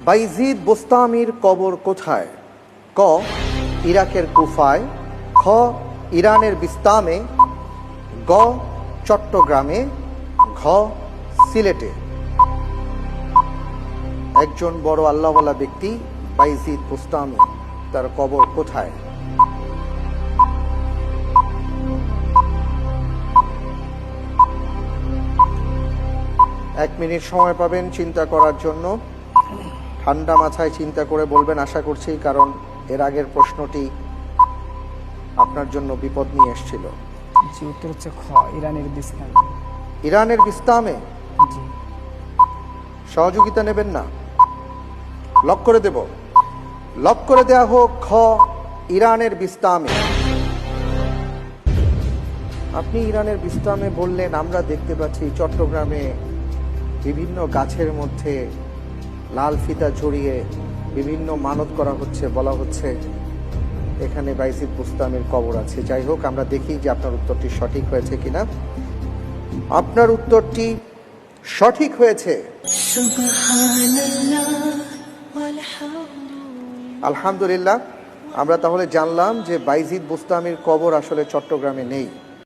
বাইজিদ বোস্তামির কবর কোথায়? ক, ইরাকের কুফায়, খ, ইরানের বিস্তামে, গ, চট্টগ্রামে, ঘ, সিলেটে। একজন বড় আল্লাহওয়ালা ব্যক্তি বাইজিদ বোস্তামি, তার কবর কোথায়? এক মিনিট সময় পাবেন চিন্তা করার জন্য। ঠান্ডা মাথায় চিন্তা করে বলবেন আশা করছি, কারণ এর আগের প্রশ্নটি আপনার জন্য বিপদ নিয়ে এসেছিল। জি, উত্তর হচ্ছে খ, ইরানের বিস্তামে। ইরানের বিস্তামে? জি। সহযোগিতা নেবেন না? লক করে দেব। লক করে দেয়া হোক খ, ইরানের বিস্তামে। আপনি ইরানের বিস্তামে বললেন, আমরা দেখতে পাচ্ছি চট্টগ্রামে বিভিন্ন গাছের মধ্যে লাল ফিতা জড়িয়ে বিভিন্ন মানত করা হচ্ছে, বলা হচ্ছে এখানে বাইজিদ বোস্তামির কবর আছে। যাই হোক, আমরা দেখি যে আপনার উত্তরটি সঠিক হয়েছে কিনা। আপনার উত্তরটি সঠিক হয়েছে। আলহামদুলিল্লাহ। আমরা তাহলে জানলাম যে বাইজিদ বোস্তামির কবর আসলে চট্টগ্রামে নেই।